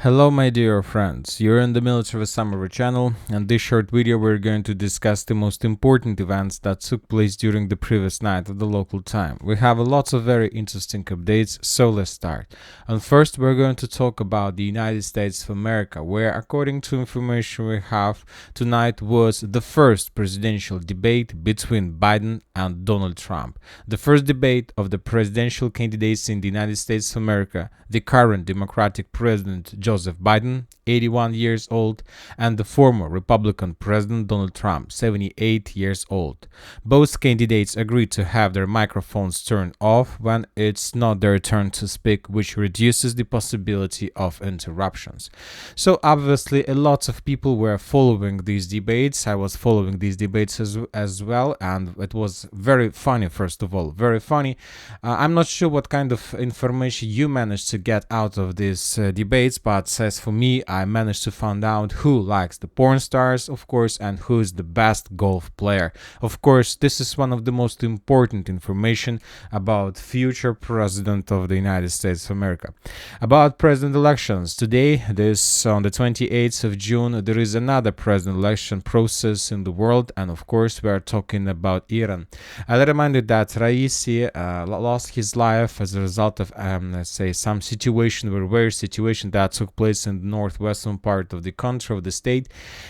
Hello my dear friends, you're in the Military Summary channel, and this short video we're going to discuss the most important events that took place during the previous night of the local time. We have lots of very interesting updates, so let's start. And first we're going to talk about the United States of America, where according to information we have tonight was the first presidential debate between Biden and Donald Trump. The first debate of the presidential candidates in the United States of America, the current Democratic President Joseph Biden, 81 years old, and the former Republican President Donald Trump, 78 years old. Both candidates agreed to have their microphones turned off when it's not their turn to speak, which reduces the possibility of interruptions. So obviously a lot of people were following these debates. I was following these debates as well, and it was very funny. First of all, very funny. I'm not sure what kind of information you managed to get out of these debates, but as for me, I managed to find out who likes the porn stars, of course, and who is the best golf player. Of course, this is one of the most important information about future president of the United States of America. About president elections, today, on the 28th of June, there is another president election process in the world, and of course, we are talking about Iran. I'll remind you that Raisi lost his life as a result of, let's say, some situation, rare situation that took place in the northwestern part of the country, of the state.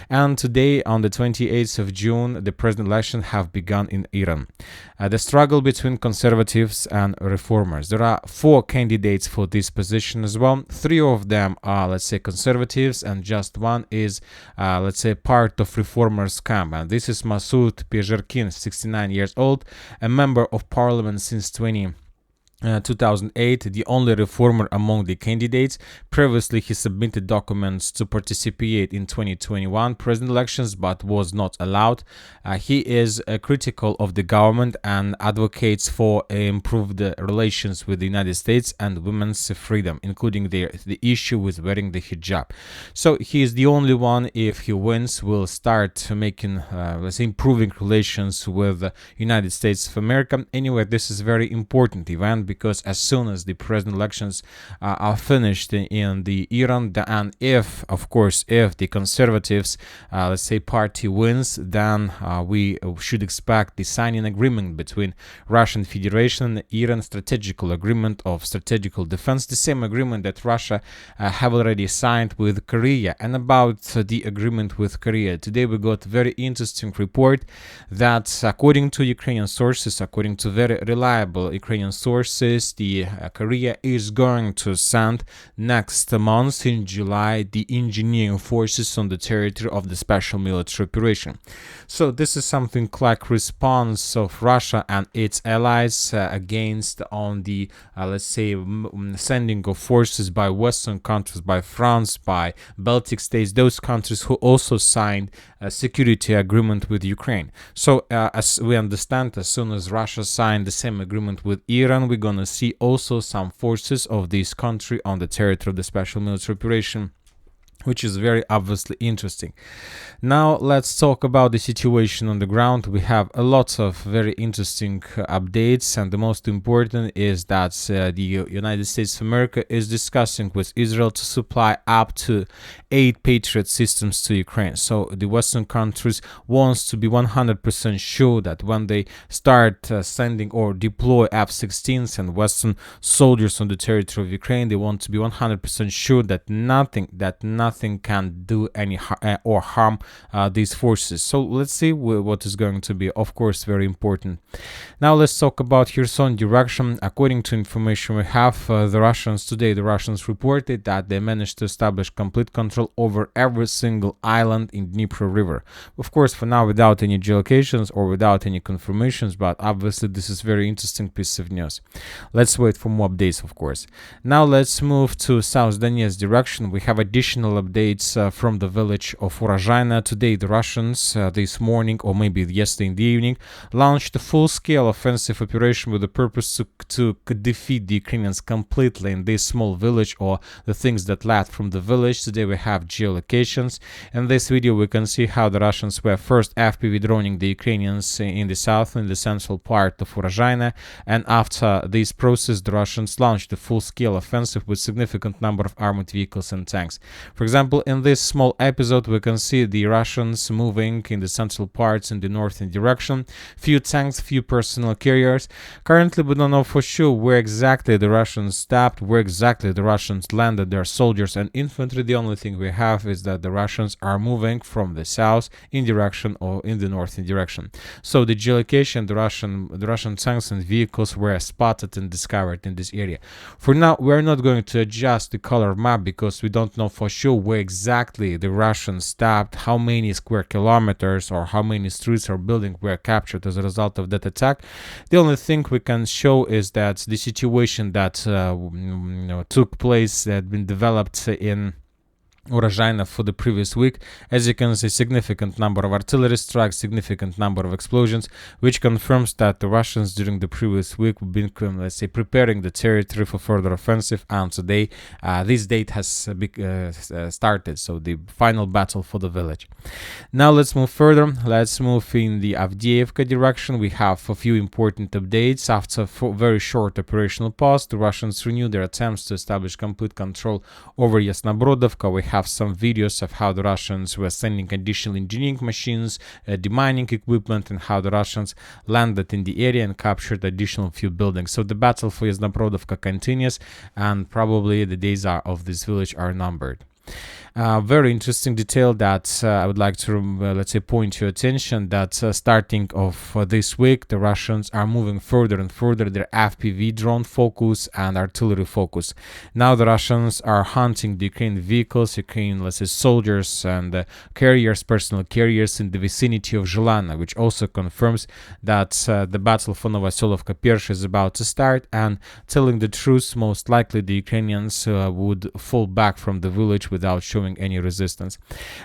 And today, on the 28th of June, the president election have begun in Iran. The struggle between conservatives and reformers. There are 4 candidates for this position as well. 3 of them are, let's say, conservatives, and just one is, let's say, part of reformers camp. And this is Masoud Pezeshkian, 69 years old, a member of parliament since 2008, the only reformer among the candidates. Previously, he submitted documents to participate in 2021 president elections, but was not allowed. He is critical of the government and advocates for improved relations with the United States and women's freedom, including the issue with wearing the hijab. So he is the only one, if he wins, will start making, let's say, improving relations with the United States of America. Anyway, this is a very important event, because as soon as the president elections are finished in the Iran, and if the conservatives, let's say, party wins, then we should expect the signing agreement between Russian Federation and Iran, strategical agreement of strategical defense, the same agreement that Russia have already signed with Korea. And about the agreement with Korea, today we got a very interesting report that according to Ukrainian sources, according to very reliable Ukrainian sources, the Korea is going to send next month in July the engineering forces on the territory of the special military operation. So this is something like response of Russia and its allies against on the let's say sending of forces by Western countries, by France, by Baltic states, those countries who also signed a security agreement with Ukraine. So as we understand, as soon as Russia signed the same agreement with Iran, we're gonna see also some forces of this country on the territory of the special military operation, which is very obviously interesting. Now let's talk about the situation on the ground. We have a lot of very interesting updates, and the most important is that the United States of America is discussing with Israel to supply up to 8 Patriot systems to Ukraine. So the Western countries wants to be 100% sure that when they start sending or deploy F-16s and Western soldiers on the territory of Ukraine, they want to be 100% sure that nothing can do any or harm these forces. So let's see what is going to be, of course, very important. Now let's talk about Kherson direction. According to information we have, the Russians reported that they managed to establish complete control over every single island in Dnipro River. Of course, for now, without any geolocations or without any confirmations, but obviously this is very interesting piece of news. Let's wait for more updates, of course. Now let's move to South Donetsk direction. We have additional additional updates from the village of Urozhaina. Today, the Russians, this morning or maybe yesterday in the evening, launched a full-scale offensive operation with the purpose to defeat the Ukrainians completely in this small village or the things that left from the village. Today we have geolocations. In this video we can see how the Russians were first FPV droning the Ukrainians in the south, in the central part of Urozhaina, and after this process the Russians launched a full-scale offensive with significant number of armored vehicles and tanks. For example, in this small episode we can see the Russians moving in the central parts in the northern direction, few tanks, few personnel carriers. Currently we don't know for sure where exactly the Russians stopped, where exactly the Russians landed their soldiers and infantry. The only thing we have is that the Russians are moving from the south in direction or in the northern direction. So the geolocation, the Russian tanks and vehicles were spotted and discovered in this area. For now we're not going to adjust the color map because we don't know for sure where exactly the Russians stopped, how many square kilometers or how many streets or buildings were captured as a result of that attack. The only thing we can show is that the situation that took place, that had been developed in Urozhaina for the previous week. As you can see, significant number of artillery strikes, significant number of explosions, which confirms that the Russians during the previous week have been, let's say, preparing the territory for further offensive, and today this date has started, so the final battle for the village. Now let's move further. Let's move in the Avdiivka direction. We have a few important updates. After a very short operational pause, the Russians renewed their attempts to establish complete control over Yasnobrodovka. We have some videos of how the Russians were sending additional engineering machines, demining equipment, and how the Russians landed in the area and captured additional few buildings. So the battle for Yasnobrodovka continues, and probably the days of this village are numbered. Very interesting detail that I would like to let's say point your attention that starting of this week the Russians are moving further and further their FPV drone focus and artillery focus. Now the Russians are hunting the Ukrainian vehicles, Ukrainian, let's say, soldiers and carriers, personal carriers in the vicinity of Zhelana, which also confirms that the battle for Novoselovka Persh is about to start, and telling the truth, most likely the Ukrainians would fall back from the village without showing any resistance.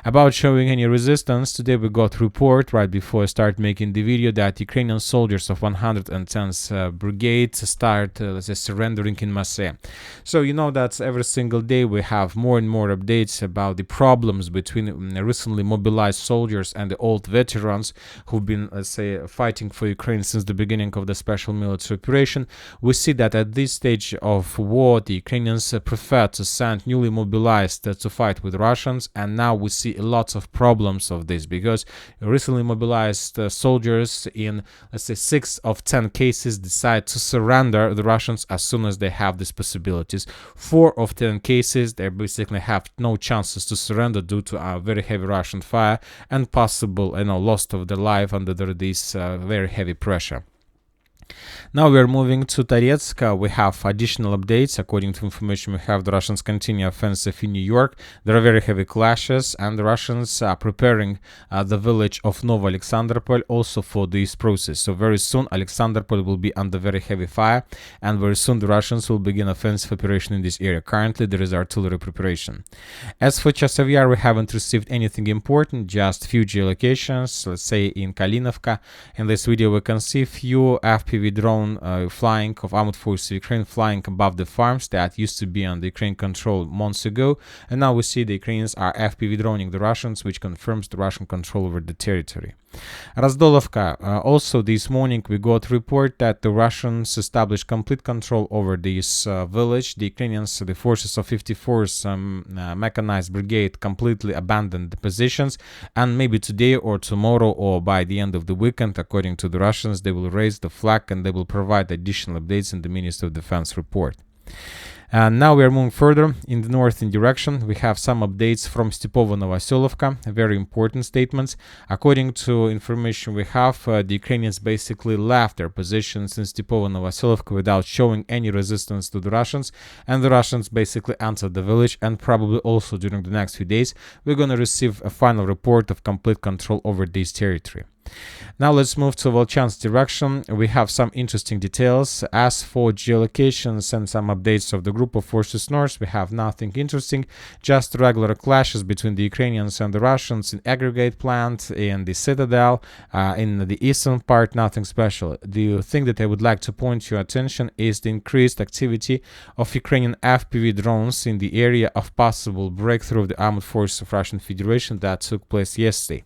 About showing any resistance, today we got report right before I start making the video that Ukrainian soldiers of 110th Brigade start let's say surrendering in Massé. So you know that every single day we have more and more updates about the problems between recently mobilized soldiers and the old veterans who've been, let's say, fighting for Ukraine since the beginning of the special military operation. We see that at this stage of war the Ukrainians prefer to send newly mobilized to fight with Russians, and now we see lots of problems of this because recently mobilized soldiers in, let's say, 6 of 10 cases decide to surrender the Russians as soon as they have these possibilities. 4 of 10 cases they basically have no chances to surrender due to a very heavy Russian fire and possible loss of their life under this very heavy pressure. Now we are moving to Toretsk. We have additional updates. According to information we have, the Russians continue offensive in New York. There are very heavy clashes, and the Russians are preparing the village of Novo Alexandropol also for this process. So very soon Alexandropol will be under very heavy fire, and very soon the Russians will begin offensive operation in this area. Currently there is artillery preparation. As for Chasiv Yar, we haven't received anything important, just few geolocations, let's say in Kalinovka. In this video we can see few FPV drone flying of armored forces of Ukraine flying above the farms that used to be under Ukraine control months ago, and now we see the Ukrainians are FPV droning the Russians, which confirms the Russian control over the territory. Razdolovka, also this morning we got report that the Russians established complete control over this village. The Ukrainians, the forces of 54th Mechanized Brigade, completely abandoned the positions, and maybe today or tomorrow or by the end of the weekend, according to the Russians, they will raise the flag and they will provide additional updates in the Ministry of Defense report. And now we are moving further in the northern direction. We have some updates from Stepovo Novoselovka, very important statements. According to information we have, the Ukrainians basically left their positions in Stepovo Novoselovka without showing any resistance to the Russians, and the Russians basically entered the village, and probably also during the next few days we're going to receive a final report of complete control over this territory. Now let's move to Volchansk direction. We have some interesting details. As for geolocations and some updates of the group of forces north, we have nothing interesting, just regular clashes between the Ukrainians and the Russians in aggregate plant, in the citadel, in the eastern part, nothing special. The thing that I would like to point your attention is the increased activity of Ukrainian FPV drones in the area of possible breakthrough of the armed forces of Russian Federation that took place yesterday.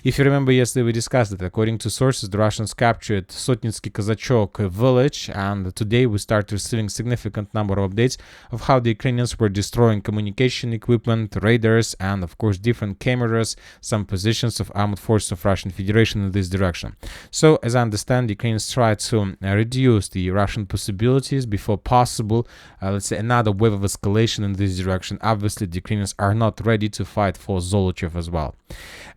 If you remember, yesterday we discussed that according to sources, the Russians captured Sotnitsky Kazachok village, and today we start receiving significant number of updates of how the Ukrainians were destroying communication equipment, radars, and of course different cameras, some positions of armed forces of Russian Federation in this direction. So, as I understand, the Ukrainians try to reduce the Russian possibilities before possible, let's say, another wave of escalation in this direction. Obviously, the Ukrainians are not ready to fight for Zolochev as well.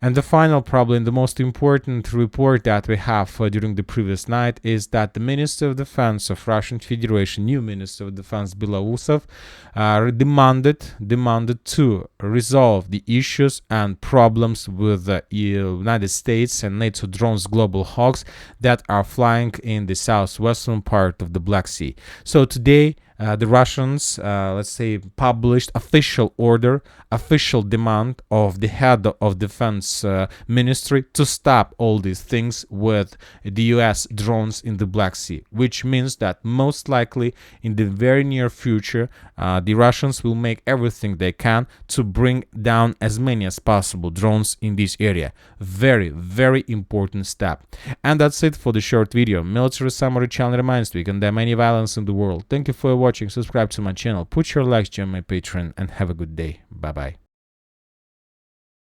And the final, probably the most important report that we have during the previous night is that the Minister of Defense of Russian Federation, new Minister of Defense Belousov, demanded to resolve the issues and problems with the United States and NATO drones Global Hawks that are flying in the southwestern part of the Black Sea. So today, the Russians, let's say, published official order, official demand of the head of defense ministry to stop all these things with the US drones in the Black Sea, which means that most likely in the very near future, the Russians will make everything they can to bring down as many as possible drones in this area. Very, very important step. And that's it for the short video. Military Summary channel reminds you, we condemn any violence in the world. Thank you for watching. Subscribe to my channel, put your likes, join my Patreon, and have a good day. Bye bye.